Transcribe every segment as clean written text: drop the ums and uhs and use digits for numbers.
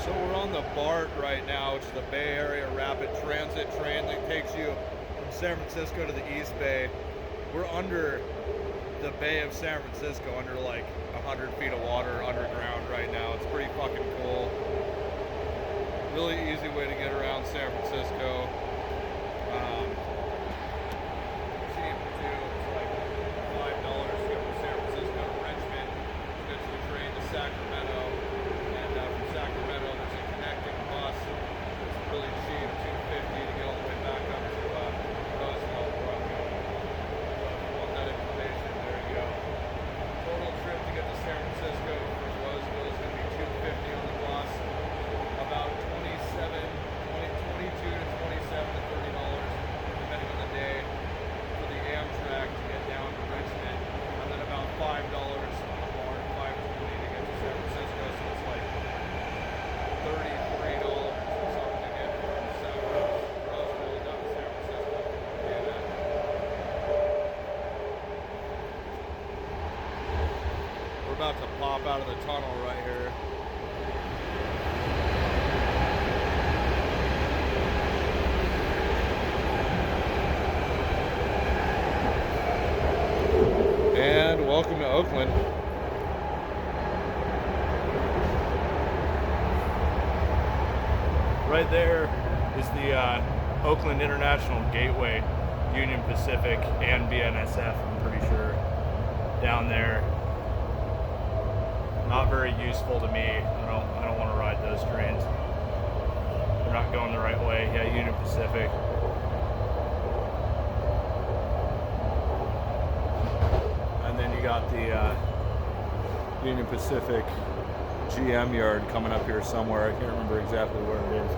So we're on the BART right now, which is the Bay Area Rapid Transit train that takes you from San Francisco to the East Bay. We're under the Bay of San Francisco, under like 100 feet of water underground right now. It's pretty fucking cool. Really easy way to get around San Francisco. Cheap too. It's like $5 to go from San Francisco to Richmond, to get to the train to Sacramento, and from Sacramento there's a connecting bus. It's really cheap, $250 to get all the way back up to Roseville, where I'm going. So if you want that information, there you go. Total trip to get to San Francisco from Roseville is going to be $250 on the bus, about $22 to $27 to $30, depending on the day, for the Amtrak to get down to Richmond, and then about $5 on the BART, $5.20 to get to San Francisco. So it's like $33 or something to get from Roseville down to San Francisco. Yeah. We're about to pop out of the tunnel right here. And welcome to Oakland. Right there is the Oakland International Gateway, Union Pacific and BNSF, I'm pretty sure, down there. Not very useful to me. I don't want to ride those trains. They're not going the right way. Yeah, Union Pacific. And then you got the Union Pacific GM yard coming up here somewhere. I can't remember exactly where it is.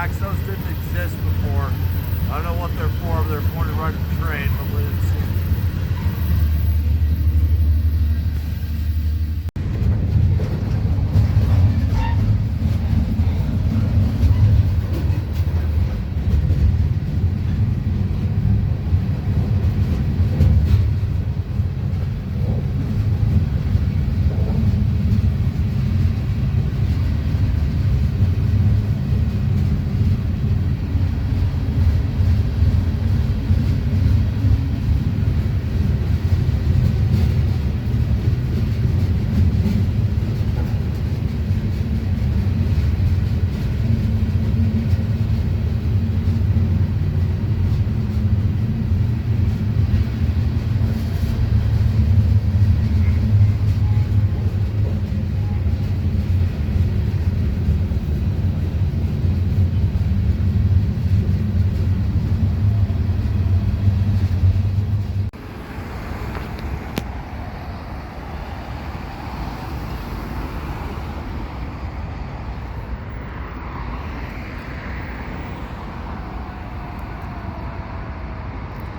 tracks. Those didn't exist before. I don't know what they're for, but they're pointed right at the train. Hopefully they didn't see it.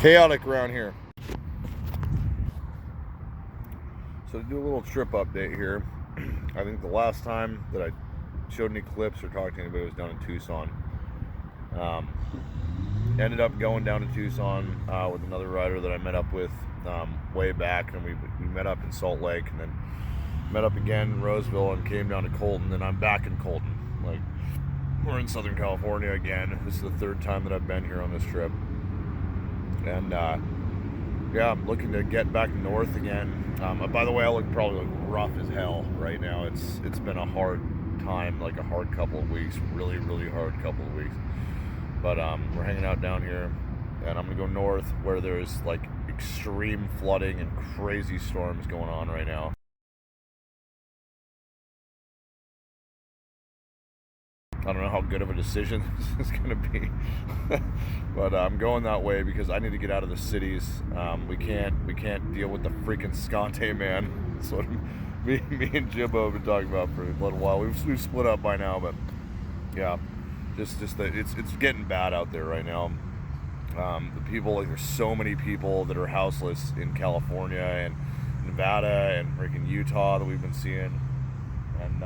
Chaotic around here. So to do a little trip update here, I think the last time that I showed any clips or talked to anybody was down in Tucson. Ended up going down to Tucson with another rider that I met up with way back, and we met up in Salt Lake, and then met up again in Roseville, and came down to Colton, and I'm back in Colton. Like, we're in Southern California again. This is the third time that I've been here on this trip. And yeah, I'm looking to get back north again. By the way, I look probably rough as hell right now. It's been a hard time, like a hard couple of weeks, really hard couple of weeks. But we're hanging out down here, and I'm gonna go north where there's like extreme flooding and crazy storms going on right now. I don't know how good of a decision this is going to be, but I'm going that way because I need to get out of the cities. We can't deal with the freaking Scante, man. That's what me and Jimbo have been talking about for a little while. We've split up by now, but yeah, just that it's getting bad out there right now. The people, like, there's so many people that are houseless in California and Nevada and freaking Utah that we've been seeing, and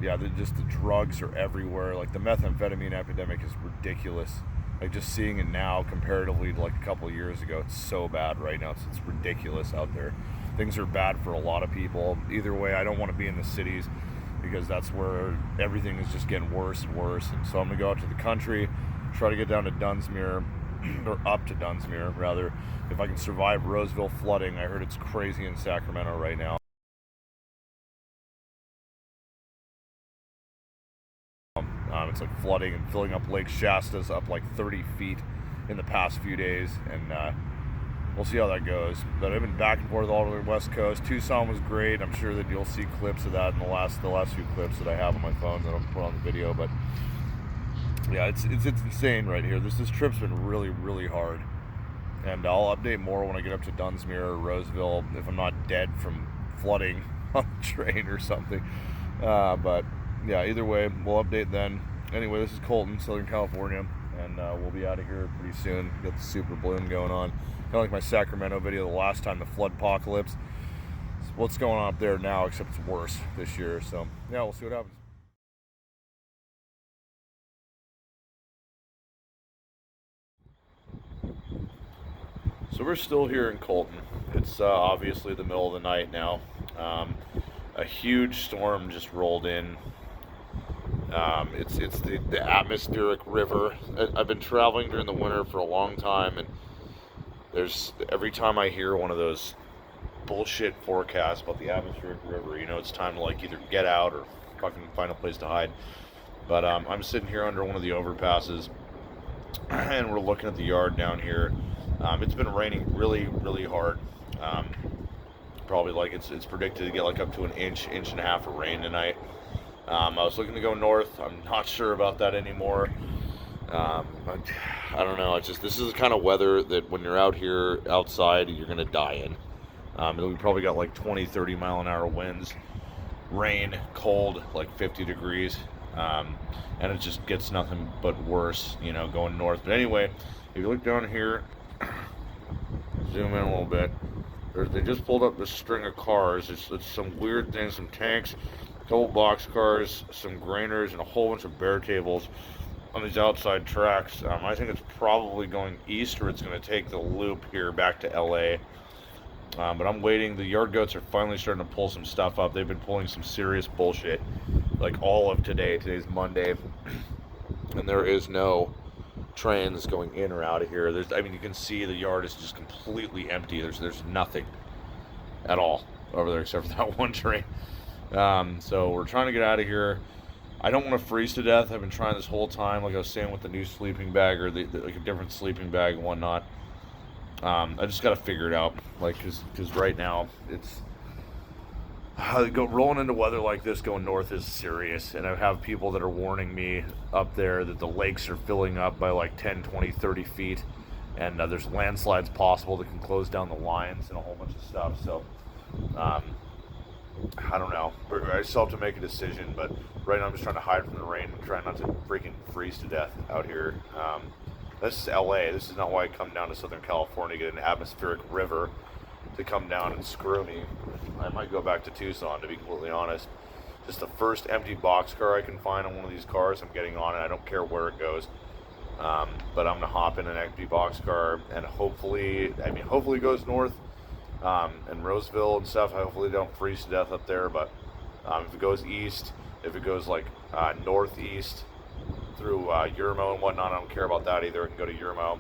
yeah, the drugs are everywhere. Like, the methamphetamine epidemic is ridiculous. Like, just seeing it now comparatively to like a couple of years ago, it's so bad right now. It's ridiculous out there. Things are bad for a lot of people. Either way, I don't want to be in the cities because that's where everything is just getting worse and worse. And so I'm gonna go out to the country, try to get down to Dunsmuir, or up to Dunsmuir rather, if I can survive Roseville flooding. I heard it's crazy in Sacramento right now. It's like flooding and filling up Lake Shasta's up like 30 feet in the past few days, and we'll see how that goes. But I've been back and forth all over the West Coast. Tucson was great. I'm sure that you'll see clips of that in the last few clips that I have on my phone that I'll put on the video. But yeah, it's insane right here. This trip's been really hard, and I'll update more when I get up to Dunsmuir or Roseville if I'm not dead from flooding on the train or something. But yeah, either way, we'll update then. Anyway, this is Colton, Southern California, and we'll be out of here pretty soon. Got the super bloom going on. Kind of like my Sacramento video the last time, the flood apocalypse. What's going on up there now, except it's worse this year. So yeah, we'll see what happens. So we're still here in Colton. It's obviously the middle of the night now. A huge storm just rolled in. It's the atmospheric river. I've been traveling during the winter for a long time, and every time I hear one of those bullshit forecasts about the atmospheric river, you know, it's time to like either get out or fucking find a place to hide. But I'm sitting here under one of the overpasses, and we're looking at the yard down here. It's been raining really hard. Probably like it's predicted to get like up to an inch and a half of rain tonight. I was looking to go north. I'm not sure about that anymore. I don't know. It's just, this is the kind of weather that when you're out here outside, you're gonna die in. We probably got like 20-30 mile an hour winds, rain, cold, like 50 degrees. And it just gets nothing but worse, you know, going north. But anyway, if you look down here, zoom in a little bit. They just pulled up this string of cars. It's some weird things, some tanks, a couple box cars, some grainers, and a whole bunch of bear tables on these outside tracks. I think it's probably going east, or it's going to take the loop here back to LA. But I'm waiting. The yard goats are finally starting to pull some stuff up. They've been pulling some serious bullshit, like all of today. Today's Monday, and there is no trains going in or out of here. I mean, you can see the yard is just completely empty. There's nothing at all over there except for that one train. So we're trying to get out of here. I don't want to freeze to death. I've been trying this whole time, like I was saying with the new sleeping bag, or like a different sleeping bag and whatnot. I just got to figure it out, like, because right now it's rolling into weather like this going north is serious, and I have people that are warning me up there that the lakes are filling up by like 10, 20, 30 feet, and there's landslides possible that can close down the lines and a whole bunch of stuff. So I don't know. I still have to make a decision, but right now I'm just trying to hide from the rain and try not to freaking freeze to death out here. This is LA. This is not why I come down to Southern California to get an atmospheric river to come down and screw me. I might go back to Tucson, to be completely honest. Just the first empty boxcar I can find on one of these cars, I'm getting on it. I don't care where it goes. But I'm gonna hop in an empty boxcar, and hopefully it goes north, and Roseville and stuff. I hopefully don't freeze to death up there. But if it goes east, if it goes like northeast through Yermo and whatnot, I don't care about that either. I can go to Yermo.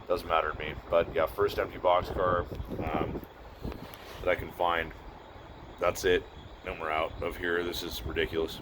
Doesn't matter to me. But yeah, first empty boxcar that I can find. That's it. Then we're out of here. This is ridiculous.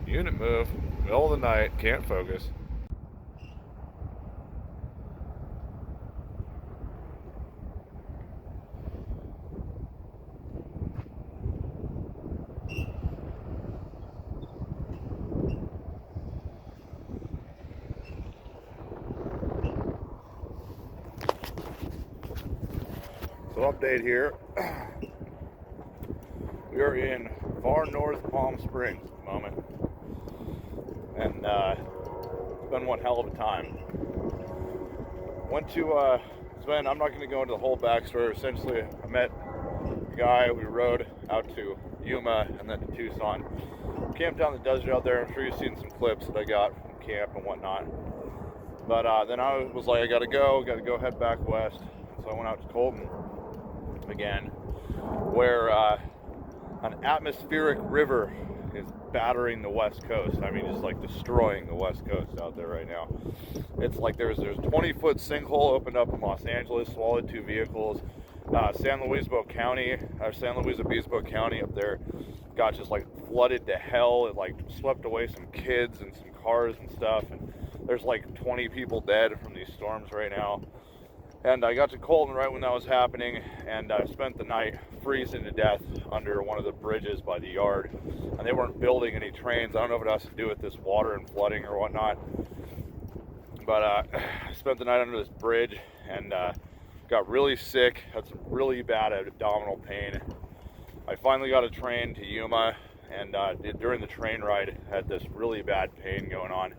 Unit move, middle of the night, can't focus. So update here. We are in far north Palm Springs at the moment. And it's been one hell of a time. went to Sven. I'm not going to go into the whole backstory. Essentially, I met a guy. We rode out to Yuma and then to Tucson. Camped down the desert out there. I'm sure you've seen some clips that I got from camp and whatnot. But then I was like, I gotta go head back west. So I went out to Colton again, where an atmospheric river is battering the west coast. I mean, just like destroying the west coast out there right now. It's like there's 20-foot sinkhole opened up in Los Angeles, swallowed 2 vehicles. San Luis Obispo County up there got just like flooded to hell. It like swept away some kids and some cars and stuff, and there's like 20 people dead from these storms right now. And I got to Colton right when that was happening, and I spent the night freezing to death under one of the bridges by the yard. And they weren't building any trains. I don't know if it has to do with this water and flooding or whatnot, but I spent the night under this bridge and got really sick, had some really bad abdominal pain. I finally got a train to Yuma, and during the train ride had this really bad pain going on,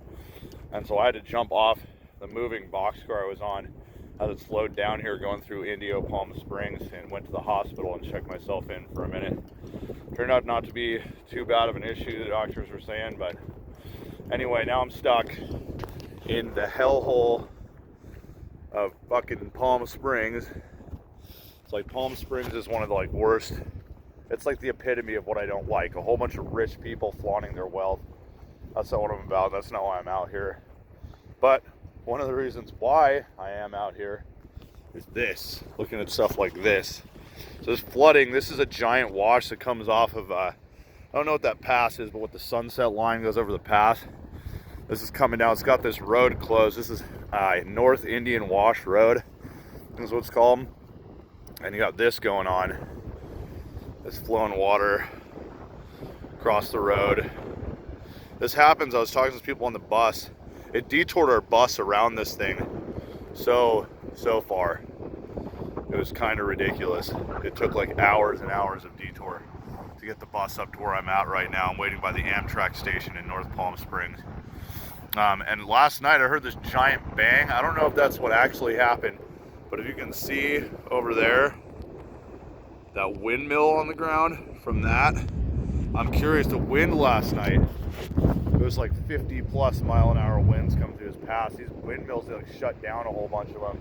and so I had to jump off the moving boxcar I was on as it slowed down here going through Indio, Palm Springs, and went to the hospital and checked myself in for a minute. Turned out not to be too bad of an issue, the doctors were saying, but anyway, now I'm stuck in the hellhole of fucking Palm Springs. It's like Palm Springs is one of the like worst. It's like the epitome of what I don't like. A whole bunch of rich people flaunting their wealth. That's not what I'm about. That's not why I'm out here. But one of the reasons why I am out here is this. Looking at stuff like this. So this flooding, this is a giant wash that comes off of, I don't know what that pass is, but what the Sunset Line goes over the pass. This is coming down. It's got this road closed. This is North Indian Wash Road. Is what it's called. And you got this going on. This flowing water across the road. This happens. I was talking to people on the bus. It detoured our bus around this thing so far. It was kind of ridiculous. It took like hours and hours of detour to get the bus up to where I'm at right now. I'm waiting by the Amtrak station in North Palm Springs. And last night I heard this giant bang. I don't know if that's what actually happened, but if you can see over there, that windmill on the ground from that, I'm curious, the wind last night, it was like 50 plus mile an hour winds coming through this pass. These windmills, they like shut down a whole bunch of them.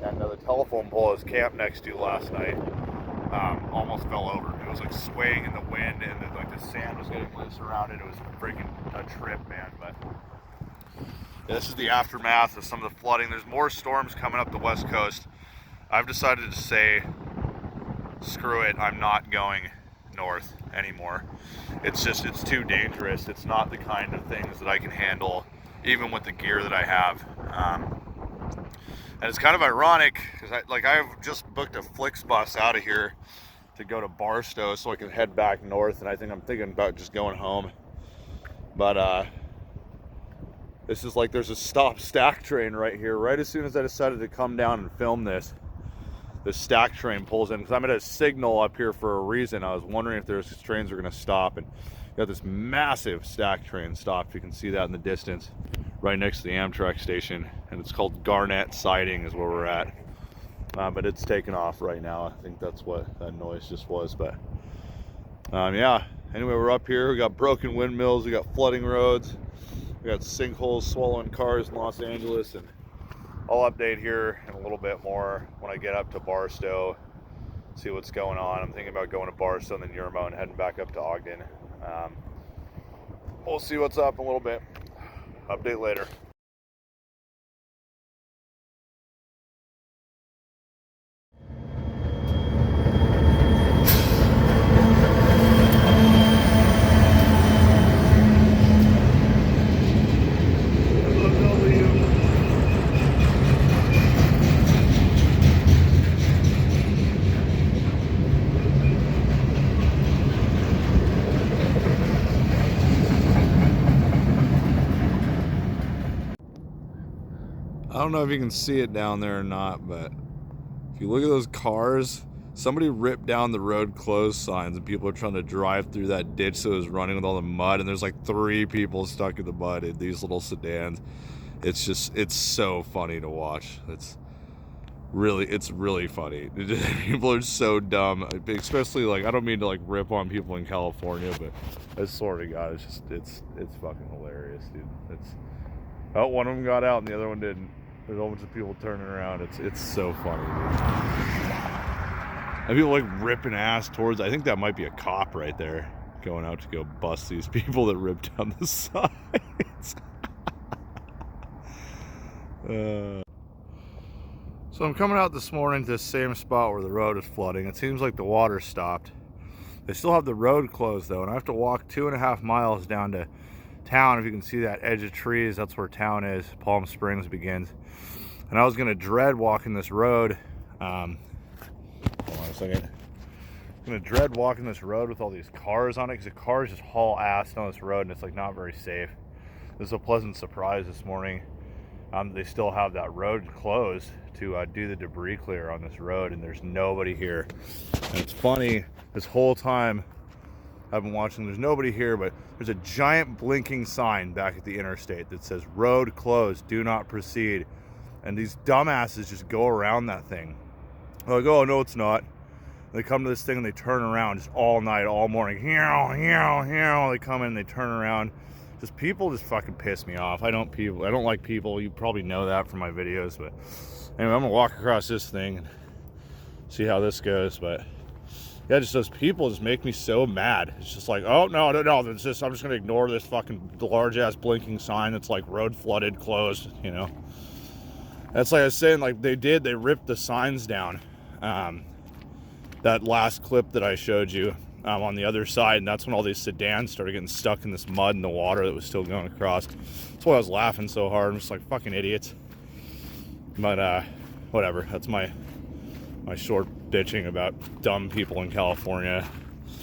And the telephone pole I was camped next to last night almost fell over. It was like swaying in the wind, and then, like the sand was getting loose around it. It was freaking a trip, man. But yeah, this is the aftermath of some of the flooding. There's more storms coming up the west coast. I've decided to say, screw it, I'm not going north anymore. It's too dangerous. It's not the kind of things that I can handle, even with the gear that I have. And it's kind of ironic because I've just booked a Flixbus out of here to go to Barstow so I can head back north, and I'm thinking about just going home. But this is like, there's a stop stack train right here. Right as soon as I decided to come down and film this stack train pulls in, because I'm at a signal up here for a reason. I was wondering if there's trains are going to stop, and you got this massive stack train stopped. You can see that in the distance right next to the Amtrak station, and it's called Garnett Siding is where we're at. But it's taken off right now. I think that's what that noise just was. But yeah, anyway, we're up here. We got broken windmills, we got flooding roads, we got sinkholes swallowing cars in Los Angeles, and I'll update here in a little bit more when I get up to Barstow, see what's going on. I'm thinking about going to Barstow and then Yermo and heading back up to Ogden. We'll see what's up in a little bit. Update later. I don't know if you can see it down there or not, but if you look at those cars, somebody ripped down the road closed signs and people are trying to drive through that ditch that was running with all the mud, and there's like 3 people stuck in the mud in these little sedans. It's just, it's so funny to watch. It's really funny. People are so dumb, especially like, I don't mean to like rip on people in California, but I swear to God, it's just, it's fucking hilarious, dude. Oh, one of them got out and the other one didn't. There's a whole bunch of people turning around. It's so funny, dude. And people like ripping ass towards, I think that might be a cop right there going out to go bust these people that ripped down the sides. So I'm coming out this morning to the same spot where the road is flooding. It seems like the water stopped. They still have the road closed though, and I have to walk 2.5 miles down to town. If you can see that edge of trees, that's where town is. Palm Springs begins. And I was gonna dread walking this road. Hold on a second. I'm gonna dread walking this road with all these cars on it, because the cars just haul ass down this road and it's like not very safe. This is a pleasant surprise this morning. They still have that road closed to do the debris clear on this road, and there's nobody here. And it's funny, this whole time I've been watching, there's nobody here, but there's a giant blinking sign back at the interstate that says road closed, do not proceed. And these dumbasses just go around that thing. They're like, oh no, it's not. They come to this thing and they turn around just all night, all morning. They come in and they turn around. Just people just fucking piss me off. I don't like people. You probably know that from my videos, but anyway, I'm gonna walk across this thing and see how this goes. But yeah, just those people just make me so mad. It's just like, oh no, it's just, I'm just gonna ignore this fucking large ass blinking sign that's like road flooded, closed, you know. That's like I was saying, like they ripped the signs down. That last clip that I showed you on the other side, and that's when all these sedans started getting stuck in this mud and the water that was still going across. That's why I was laughing so hard. I'm just like, fucking idiots. But whatever, that's my short bitching about dumb people in California.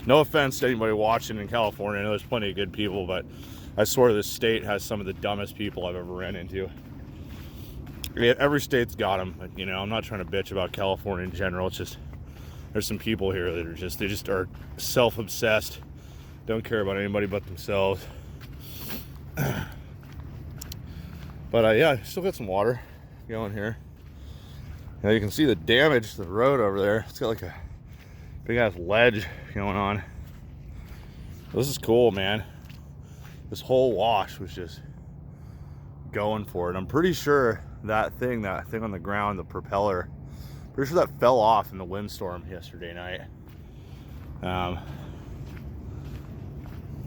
No offense to anybody watching in California. I know there's plenty of good people, but I swear this state has some of the dumbest people I've ever ran into. Yeah, every state's got them, but you know, I'm not trying to bitch about California in general. It's just, there's some people here that are just, they just are self-obsessed, don't care about anybody but themselves. But yeah, still got some water going here. Now you can see the damage to the road over there. It's got like a big ass ledge going on. This is cool, man. This whole wash was just going for it. I'm pretty sure that thing on the ground, the propeller, pretty sure that fell off in the windstorm yesterday night.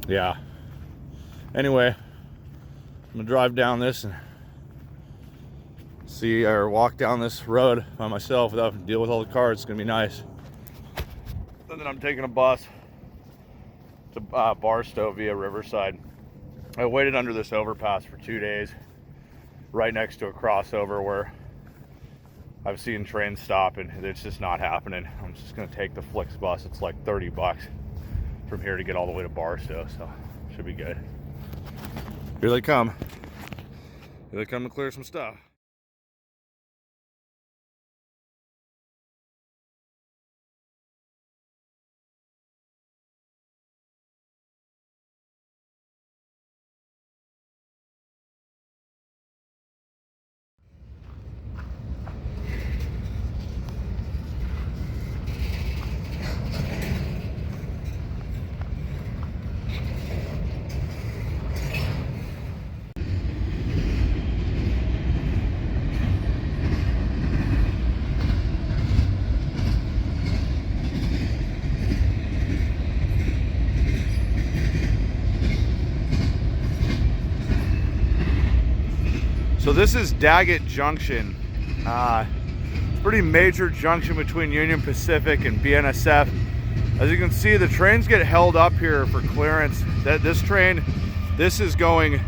Yeah. Anyway, I'm gonna drive down this and walk down this road by myself without having to deal with all the cars. It's gonna be nice. And then I'm taking a bus to Barstow via Riverside. I waited under this overpass for 2 days, right next to a crossover where I've seen trains stop, and it's just not happening. I'm just gonna take the Flix bus. It's like 30 bucks from here to get all the way to Barstow, so should be good. Here they come. Here they come to clear some stuff. So this is Daggett Junction. It's a pretty major junction between Union Pacific and BNSF. As you can see, the trains get held up here for clearance. This is going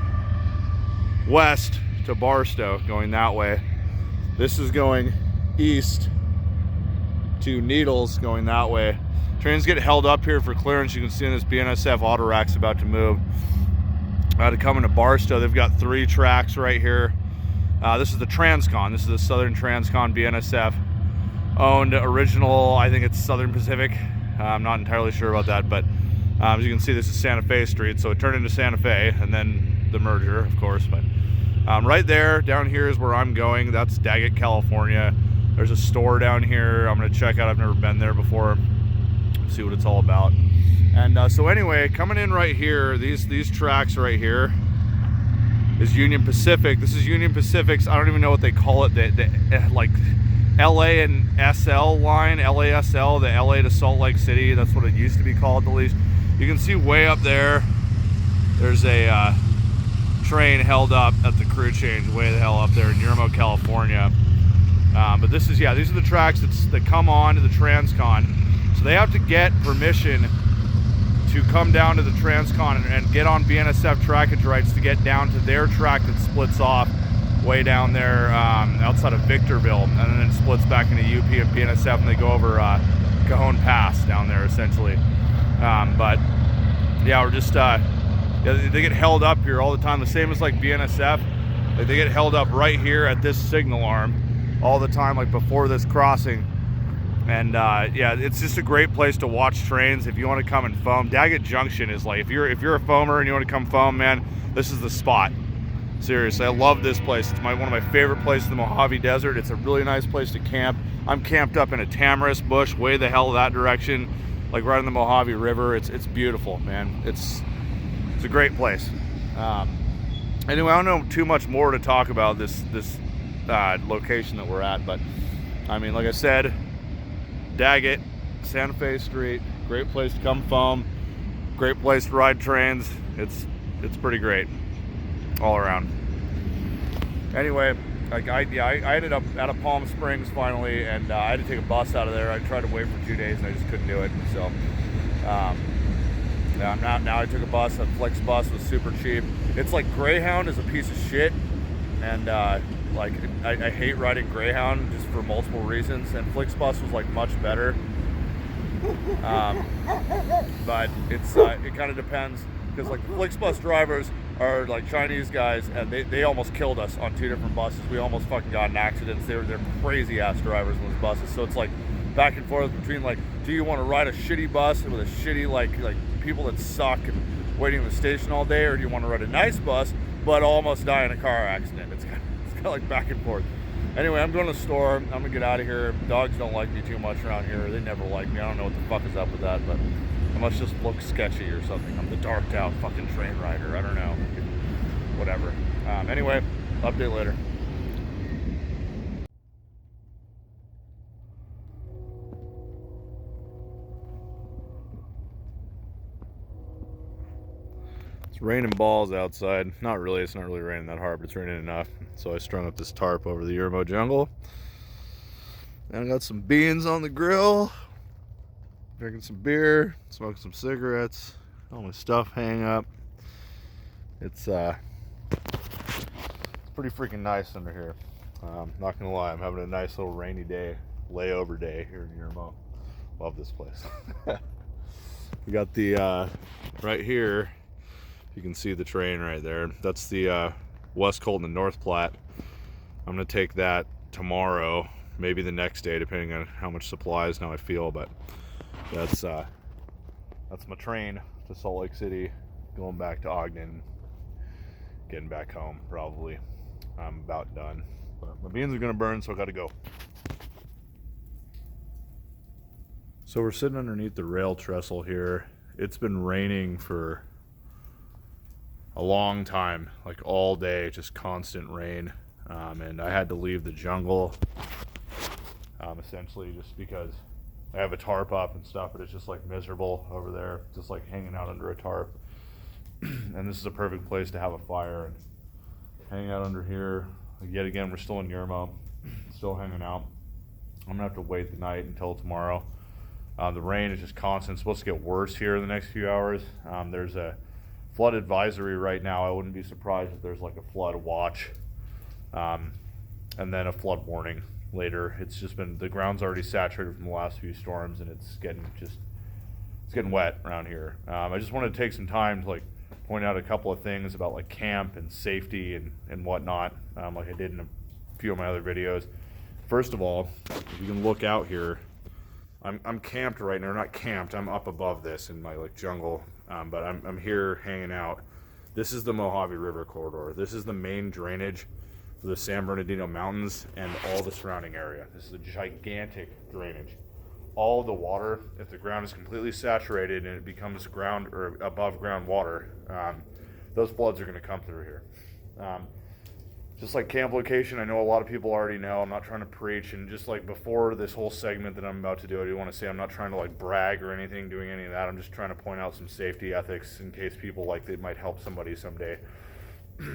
west to Barstow, going that way. This is going east to Needles, going that way. Trains get held up here for clearance. You can see in this BNSF auto rack's about to move. To come into Barstow, they've got 3 tracks right here. This is the Transcon. This is the Southern Transcon BNSF owned original. I think it's Southern Pacific. I'm not entirely sure about that, but as you can see, this is Santa Fe Street. So it turned into Santa Fe, and then the merger, of course. But Right there, down here is where I'm going. That's Daggett, California. There's a store down here I'm gonna check out. I've never been there before. See what it's all about. And so anyway, coming in right here, these tracks right here is Union Pacific. This is Union Pacific's, I don't even know what they call it, the like LA and SL line, LASL, the LA to Salt Lake City. That's what it used to be called, at least. You can see way up there, there's a train held up at the crew change way the hell up there in Yermo, California. But this is, yeah, these are the tracks that come on to the Transcon. So they have to get permission to come down to the Transcon and get on BNSF trackage rights to get down to their track that splits off way down there outside of Victorville, and then it splits back into UP and BNSF, and they go over Cajon Pass down there essentially. But yeah, we're just they get held up here all the time, the same as like BNSF. Like, they get held up right here at this signal arm all the time, like before this crossing. And yeah, it's just a great place to watch trains if you want to come and foam. Daggett Junction is like, if you're a foamer and you want to come foam, man, this is the spot. Seriously, I love this place. It's one of my favorite places in the Mojave Desert. It's a really nice place to camp. I'm camped up in a tamarisk bush way the hell that direction, like right on the Mojave River. It's beautiful, man. It's a great place. Anyway, I don't know too much more to talk about this location that we're at, but I mean, like I said, Daggett, Santa Fe Street, great place to come foam, great place to ride trains. It's pretty great all around. Anyway, like I ended up out of Palm Springs finally, and I had to take a bus out of there. I tried to wait for 2 days and I just couldn't do it. So yeah, now I took a bus. A Flixbus was super cheap. It's like Greyhound is a piece of shit, and like I hate riding Greyhound just for multiple reasons, and Flixbus was like much better. But it's it kind of depends, because like the Flixbus drivers are like Chinese guys, and they almost killed us on 2 different buses. We almost fucking got in accidents. They're crazy ass drivers on those buses. So it's like back and forth between like, do you want to ride a shitty bus with a shitty like people that suck and waiting in the station all day, or do you want to ride a nice bus but almost die in a car accident? It's kind of like back and forth. Anyway, I'm going to the store. I'm gonna get out of here. Dogs don't like me too much around here. They never like me. I don't know what the fuck is up with that, but I must just look sketchy or something. I'm the darked out fucking train rider. I don't know. Whatever. Anyway, update later. It's raining balls outside. Not really. It's not really raining that hard, but it's raining enough. So I strung up this tarp over the Yermo jungle. And I got some beans on the grill. Drinking some beer, smoking some cigarettes, all my stuff hanging up. It's pretty freaking nice under here. Not gonna lie, I'm having a nice little rainy day, layover day here in Yermo. Love this place. We got the right here, you can see the train right there. That's the West Colton and North Platte. I'm gonna take that tomorrow, maybe the next day, depending on how much supplies now I feel, but that's my train to Salt Lake City, going back to Ogden, getting back home probably. I'm about done, but my beans are gonna burn, so I gotta go. So we're sitting underneath the rail trestle here. It's been raining for a long time, like all day, just constant rain, and I had to leave the jungle essentially just because I have a tarp up and stuff, but it's just like miserable over there, just like hanging out under a tarp. And this is a perfect place to have a fire and hang out under here. Yet again, we're still in Yermo, still hanging out. I'm gonna have to wait the night until tomorrow. The rain is just constant. It's supposed to get worse here in the next few hours. There's a flood advisory right now. I wouldn't be surprised if there's like a flood watch, and then a flood warning later. It's just been, the ground's already saturated from the last few storms, and it's getting wet around here. I just wanted to take some time to like point out a couple of things about like camp and safety and whatnot, like I did in a few of my other videos. First of all, if you can look out here, I'm camped right now. Not camped, I'm up above this in my like jungle, but I'm here hanging out. This is the Mojave River corridor. This is the main drainage for the San Bernardino Mountains and all the surrounding area. This is a gigantic drainage. All the water, if the ground is completely saturated and it becomes ground or above ground water, those floods are going to come through here. Just like camp location, I know a lot of people already know. I'm not trying to preach, and just like before this whole segment that I'm about to do, I do want to say I'm not trying to like brag or anything, doing any of that. I'm just trying to point out some safety ethics in case people like it might help somebody someday.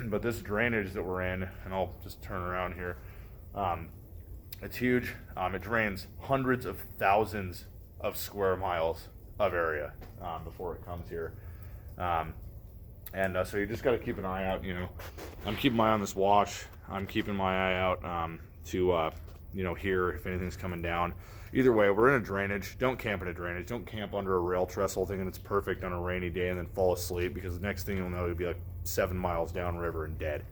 But this drainage that we're in, and I'll just turn around here, it's huge. It drains hundreds of thousands of square miles of area before it comes here. So you just got to keep an eye out, you know. I'm keeping my eye on this watch. I'm keeping my eye out to hear if anything's coming down. Either way, we're in a drainage. Don't camp in a drainage. Don't camp under a rail trestle thinking it's perfect on a rainy day and then fall asleep, because the next thing you'll know, you'll be like 7 miles downriver and dead.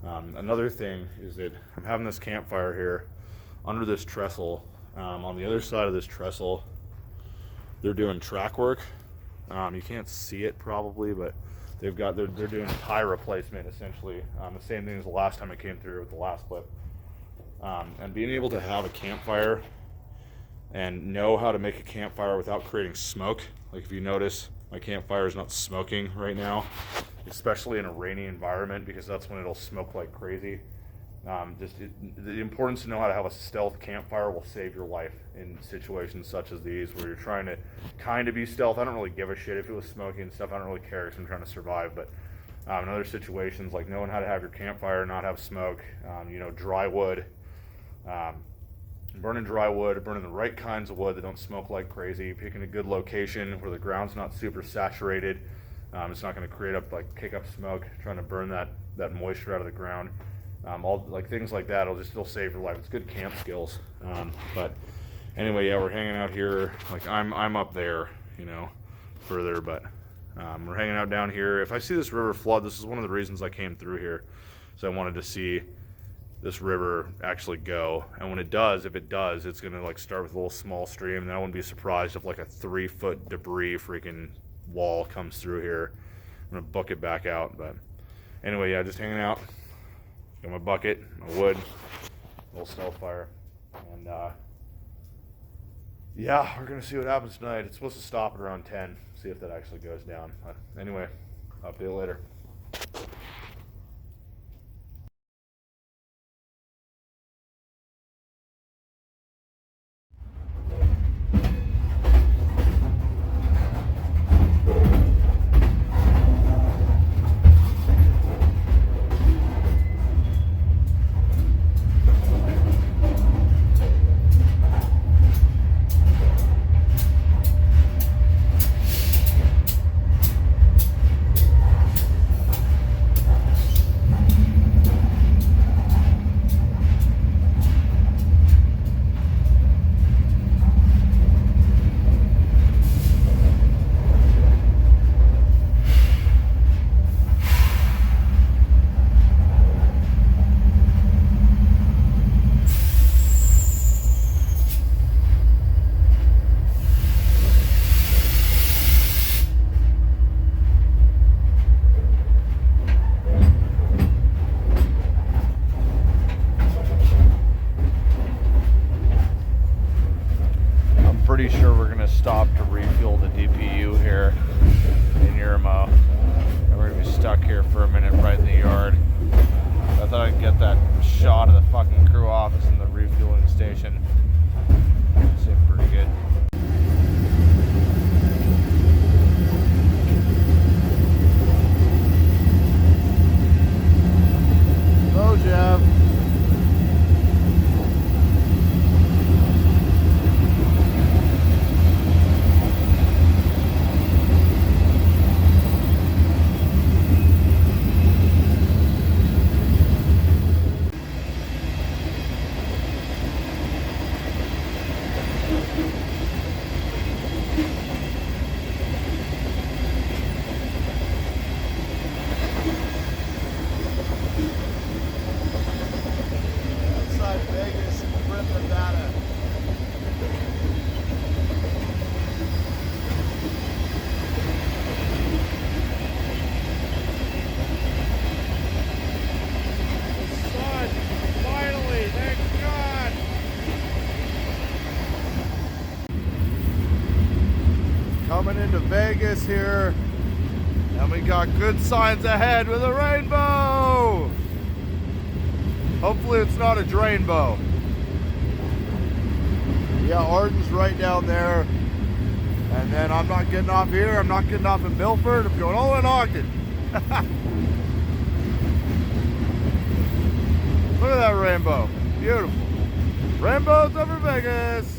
Another thing is that I'm having this campfire here under this trestle. On the other side of this trestle, they're doing track work. You can't see it probably, but they're doing tie replacement essentially. The same thing as the last time I came through with the last clip. And being able to have a campfire and know how to make a campfire without creating smoke. Like if you notice, my campfire is not smoking right now, especially in a rainy environment, because that's when it'll smoke like crazy. The importance to know how to have a stealth campfire will save your life in situations such as these, where you're trying to kind of be stealth. I don't really give a shit if it was smoky and stuff. I don't really care because I'm trying to survive. But in other situations, like knowing how to have your campfire not have smoke, dry wood, burning dry wood, burning the right kinds of wood that don't smoke like crazy, picking a good location where the ground's not super saturated. It's not going to kick up smoke, trying to burn that moisture out of the ground. All like things like that will save your life. It's good camp skills. But anyway, yeah, we're hanging out here. Like I'm up there, further, but we're hanging out down here. If I see this river flood, this is one of the reasons I came through here. So I wanted to see this river actually go. And when it does, if it does, it's gonna like start with a little small stream, and I wouldn't be surprised if like a 3-foot debris freaking wall comes through here. I'm gonna book it back out. But anyway, yeah, just hanging out. Got my bucket, my wood, little stealth fire, and yeah, we're gonna see what happens tonight. It's supposed to stop at around 10. See if that actually goes down. But anyway, update later. Pretty sure we're gonna stop to refuel the DPU here in Yermo, and we're gonna be stuck here for a minute right in the yard. I thought I'd get that shot of the fucking crew office and the refueling station. Seemed pretty good. Hello, Jeff. coming into Vegas here, and we got good signs ahead with a rainbow. Hopefully it's not a drainbow. Yeah, Arden's right down there. And then I'm not getting off here. I'm not getting off in Milford. I'm going all the way to Oakland. Look at that rainbow. Beautiful. Rainbows over Vegas.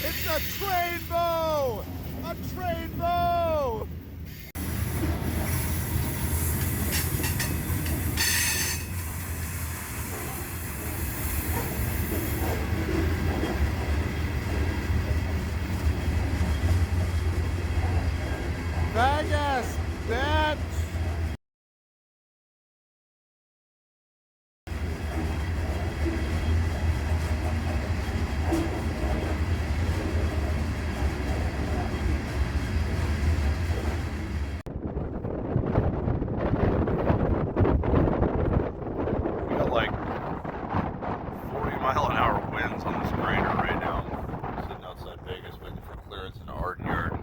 It's a trainbow! A trainbow! Vegas, bitch! We got like 40-mile-an-hour winds on this grader right now. I'm sitting outside Vegas waiting for clearance in Arden Yard.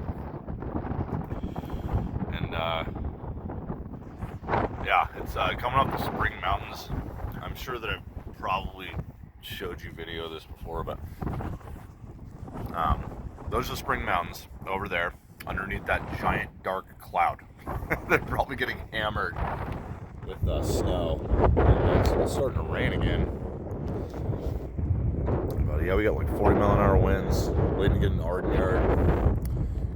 And yeah, it's coming up the Spring Mountains. I'm sure that I've probably showed you video of this before, but those are the Spring Mountains over there underneath that giant dark cloud. They're probably getting hammered with snow. And it's starting to rain again. But yeah, we got like 40-mile-an-hour winds. Waiting to get an Arden Yard.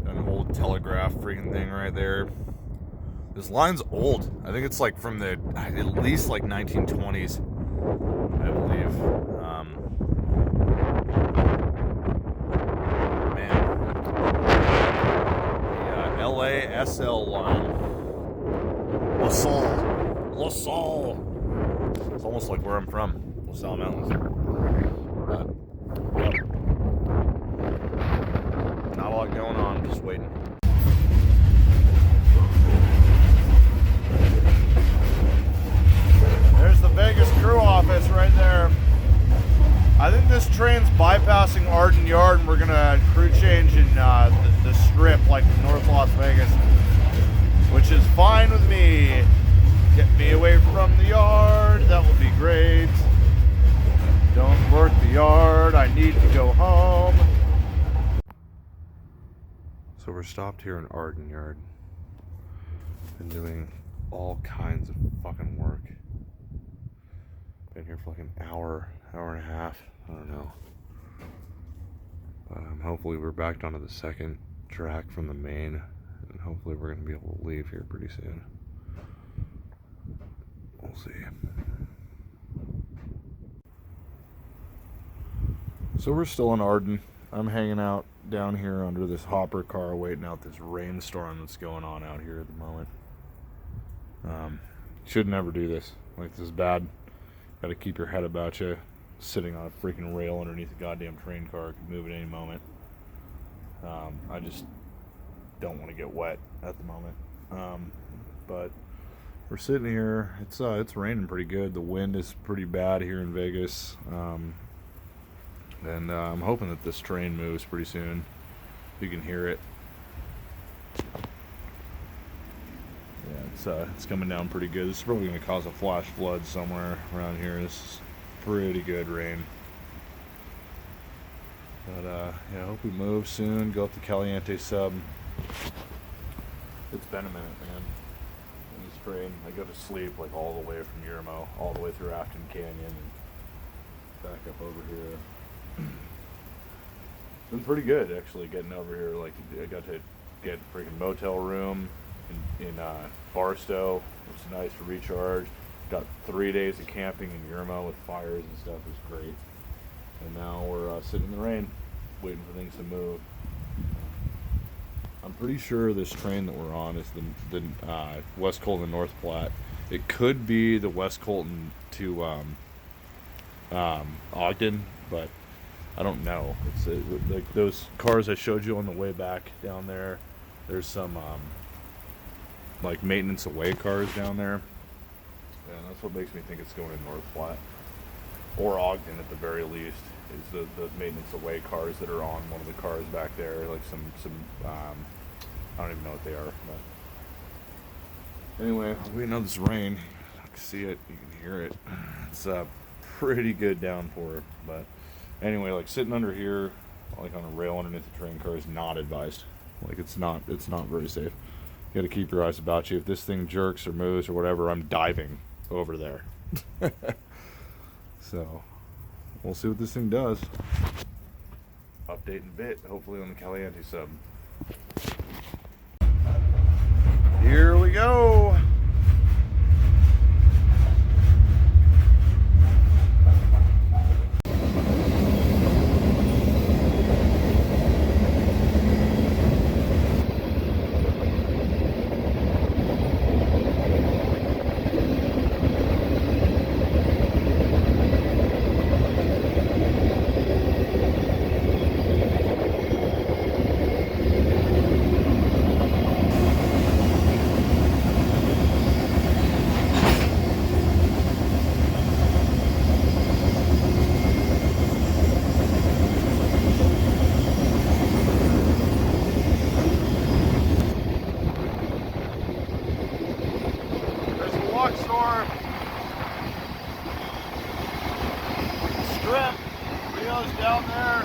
An old telegraph freaking thing right there. This line's old. I think it's like from the at least like 1920s, I believe. Man, the LA-SL line, LaSalle. It's almost like where I'm from, LaSalle Mountains. But, yep. Not a lot going on. Just waiting. There's the Vegas crew office right there. I think this train's bypassing Arden Yard, and we're gonna crew change in the strip, like North Las Vegas, which is fine with me. Get me away from the yard. That will be great. Don't work the yard. I need to go home. So we're stopped here in Arden Yard. Been doing all kinds of fucking work. Been here for like an hour and a half. I don't know. But hopefully we're back onto the second track from the main, and hopefully we're gonna be able to leave here pretty soon. We'll see. So we're still in Arden. I'm hanging out down here under this hopper car waiting out this rainstorm that's going on out here at the moment. Should never do this. Like, this is bad. Gotta keep your head about you. Sitting on a freaking rail underneath a goddamn train car. Could move at any moment. I just don't want to get wet at the moment. But we're sitting here. It's raining pretty good. The wind is pretty bad here in Vegas. And I'm hoping that this train moves pretty soon. You can hear it. Yeah, it's coming down pretty good. This is probably going to cause a flash flood somewhere around here. This is pretty good rain. But yeah, I hope we move soon. Go up to Caliente Sub. It's been a minute, man. In this train, I go to sleep like all the way from Yermo, all the way through Afton Canyon, and back up over here. It's been pretty good actually getting over here. Like, I got to get a freaking motel room in Barstow. It was nice to recharge. Got 3 days of camping in Yermo with fires and stuff. It was great. And now we're sitting in the rain, waiting for things to move. I'm pretty sure this train that we're on is the West Colton North Platte. It could be the West Colton to Ogden, but I don't know. It's like those cars I showed you on the way back down there. There's some like maintenance away cars down there. Yeah, that's what makes me think it's going to North Platte. or Ogden at the very least, is the maintenance away cars that are on one of the cars back there, like some I don't even know what they are. But anyway, we know this rain. You can see it, you can hear it. It's a pretty good downpour. But anyway, like sitting under here, like on a rail underneath the train car, is not advised. Like it's not very safe. You got to keep your eyes about you. If this thing jerks or moves or whatever, I'm diving over there. So we'll see what this thing does. Update in a bit, hopefully on the Caliente sub. Here we go. Strip, Rio's down there.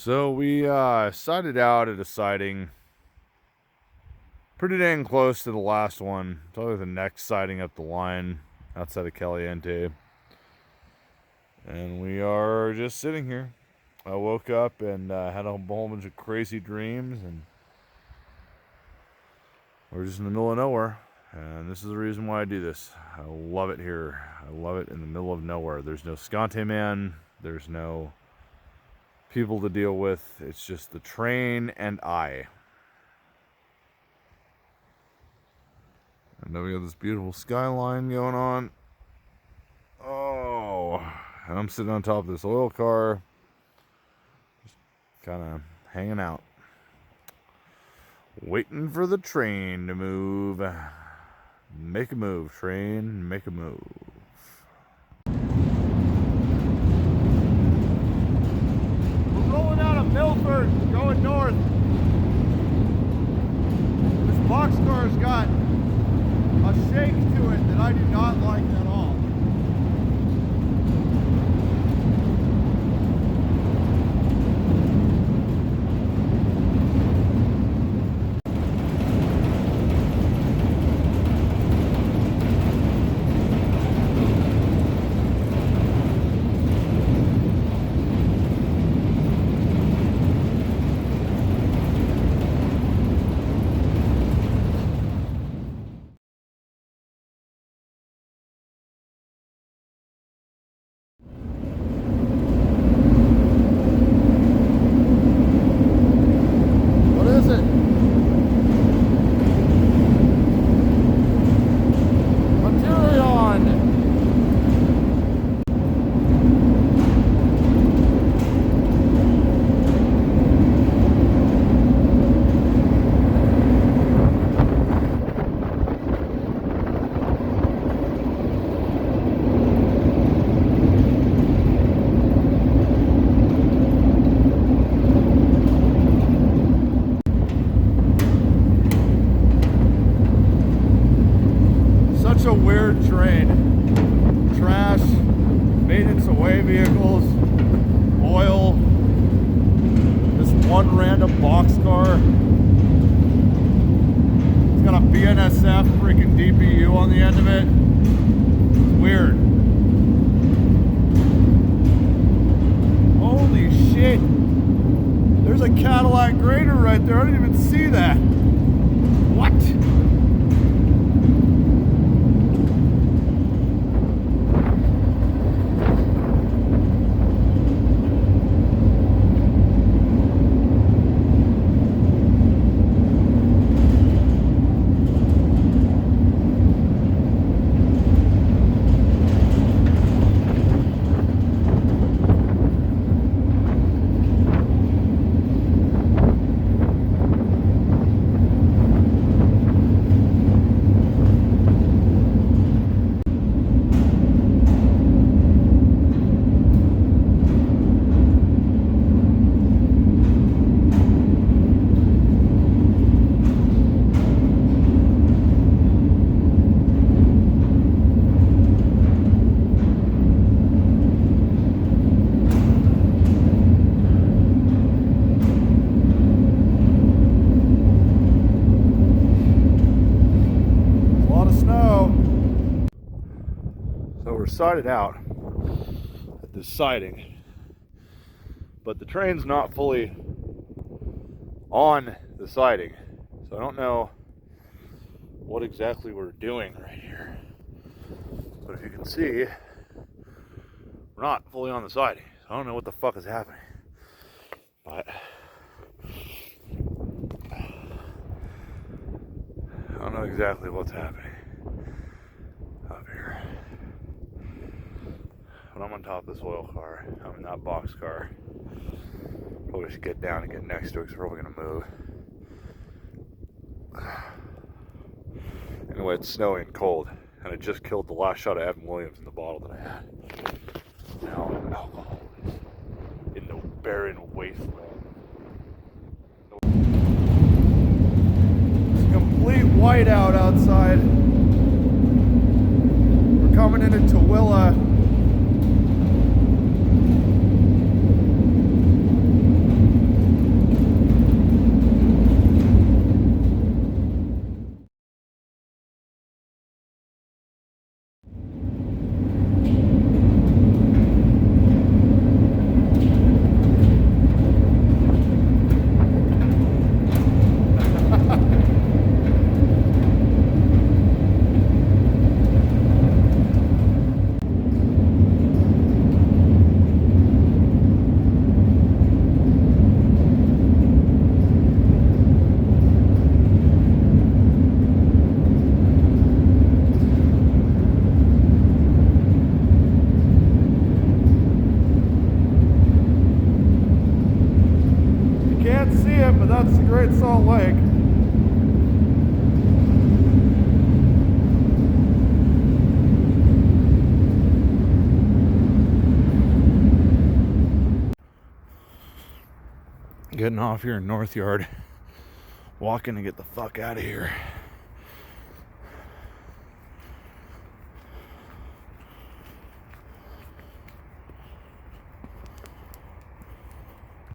So we sighted out at a sighting pretty dang close to the last one. Probably the next sighting up the line outside of Caliente. And we are just sitting here. I woke up and had a whole bunch of crazy dreams, and we're just in the middle of nowhere. And this is the reason why I do this. I love it here. I love it in the middle of nowhere. There's no Scante man. There's no people to deal with. It's just the train and I. And then we got this beautiful skyline going on. Oh, and I'm sitting on top of this oil car, just kind of hanging out, waiting for the train to move. Make a move, train, make a move. We're rolling out of Milford, going north. This boxcar's got a shake to it that I do not like at all. A weird train. Trash, maintenance away vehicles, oil, this one random boxcar. It's got a BNSF freaking DPU on the end of it. It's weird. Holy shit. There's a Cadillac grader right there. I didn't even see that. What? We're sighted out at this siding, but the train's not fully on the siding, so I don't know what exactly we're doing right here. But if you can see, we're not fully on the siding, so I don't know what the fuck is happening. But I don't know exactly what's happening up here. But I'm on top of this oil car. I'm in that box car. Probably should get down and get next to it because we're probably going to move. Anyway, it's snowy and cold. And I just killed the last shot of Evan Williams in the bottle that I had. Now alcohol is in the barren wasteland. It's complete whiteout outside. We're coming into Tooele. that's the Great Salt Lake. Getting off here in North Yard, walking to get the fuck out of here.